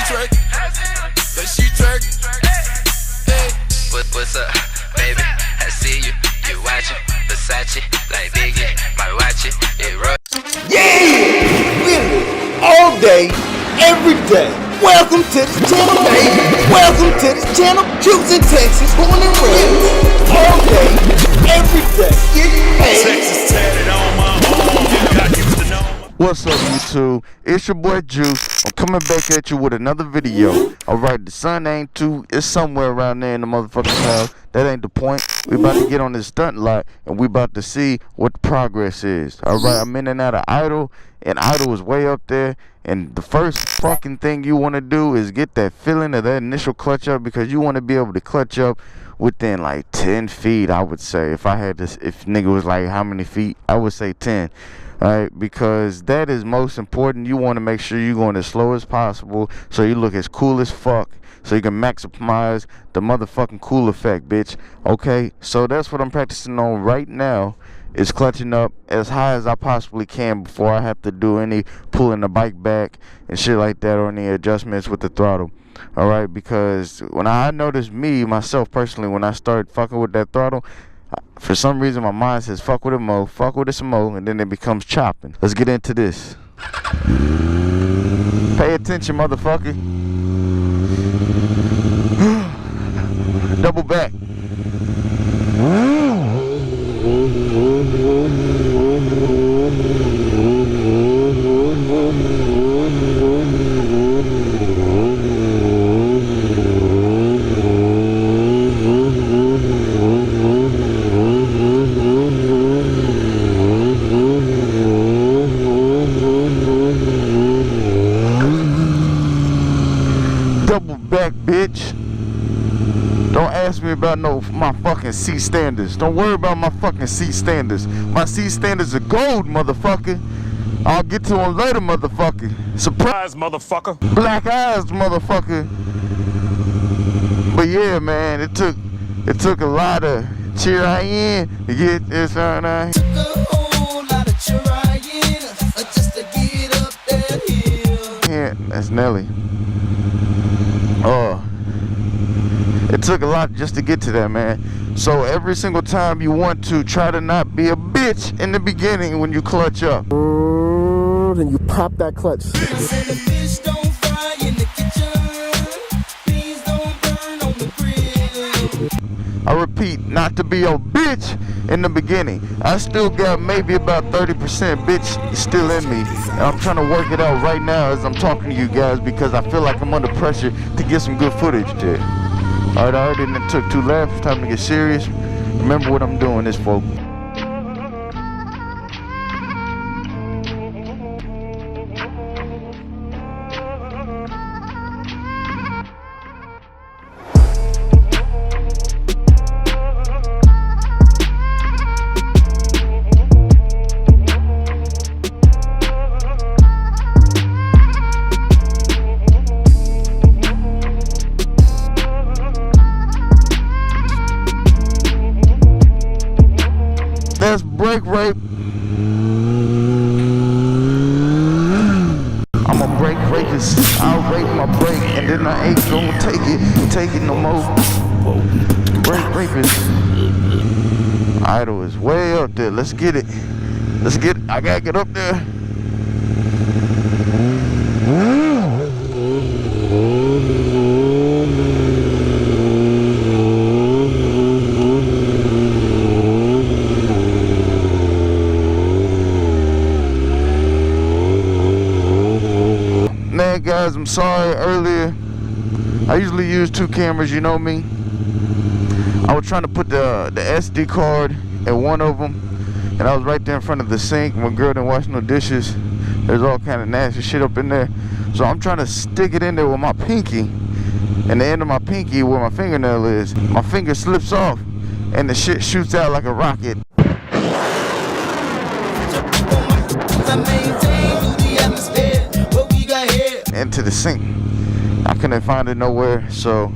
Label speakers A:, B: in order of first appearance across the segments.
A: twerk. Say she twerk. Hey.
B: What's up, baby? I see you. You watching Versace like Biggie. Might watch it. It rush.
C: Yeah! Wheelie. All day, every day. Welcome to this channel, baby. Welcome to this channel. Houston, Texas, born and raised. All day, every day. Hey.
A: Texas tatted on my arm. Got used to know.
D: What's up, YouTube? It's your boy Juice. I'm coming back at you with another video. Alright, the sun ain't too, it's somewhere around there in the motherfucking house. That ain't the point. We about to get on this stunt lot and we about to see what the progress is. Alright, I'm in and out of idle, and idle is way up there. And the first fucking thing you want to do is get that feeling of that initial clutch up, because you want to be able to clutch up within like 10 feet, I would say. If I had this, if nigga was like how many feet, I would say 10. Alright, because that is most important. You want to make sure you're going as slow as possible so you look as cool as fuck, so you can maximize the motherfucking cool effect, bitch. Okay, so that's what I'm practicing on right now, is clutching up as high as I possibly can before I have to do any pulling the bike back and shit like that, or any adjustments with the throttle. Alright, because when I noticed myself personally, when I started fucking with that throttle, for some reason my mind says fuck with it more, fuck with it some more, and then it becomes chopping. Let's get into this. Pay attention, motherfucker. Double back. Double back, bitch. Don't ask me about my fucking seat standards. Don't worry about my fucking seat standards. My seat standards are gold, motherfucker. I'll get to them later, motherfucker. Surprise, motherfucker. Black eyes, motherfucker. But yeah, man, it took a lot of trying to get this on.
A: Took a whole lot of trying just to get up that hill.
D: Yeah, that's Nelly. It took a lot just to get to that, man. So every single time you want to try to not be a bitch in the beginning when you clutch up.
E: Then you pop that clutch.
A: Fish don't fry in the kitchen. Beans don't burn on the grill.
D: I repeat, not to be a bitch in the beginning. I still got maybe about 30% bitch still in me, and I'm trying to work it out right now as I'm talking to you guys, because I feel like I'm under pressure to get some good footage there. Alright, I already took 2 laps. It's time to get serious. Remember what I'm doing this for. That's brake rape. I'm a brake rapist. I'll rape my brake, and then I ain't gonna take it no more. Brake rapist. Idle is way up there. Let's get it. I gotta get up there. Man, guys, I'm sorry earlier. I usually use 2 cameras, you know me. I was trying to put the SD card in one of them, and I was right there in front of the sink. My girl didn't wash no dishes. There's all kind of nasty shit up in there. So I'm trying to stick it in there with my pinky, and the end of my pinky where my fingernail is, my finger slips off and the shit shoots out like a rocket into the sink. I couldn't find it nowhere, so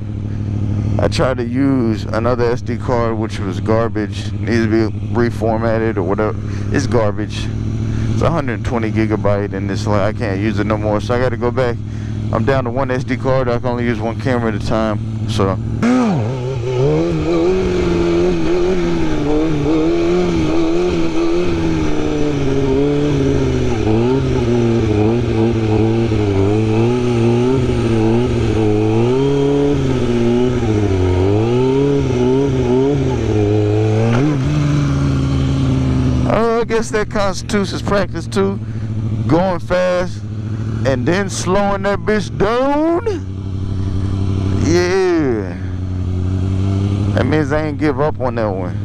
D: I tried to use another SD card, which was garbage, needs to be reformatted or whatever. It's garbage. It's 120 gigabyte, and it's like I can't use it no more, so I got to go back I'm down to one SD card. I can only use one camera at a time. So. I guess that constitutes as practice too. Going fast and then slowing that bitch down. Yeah. That means I ain't give up on that one.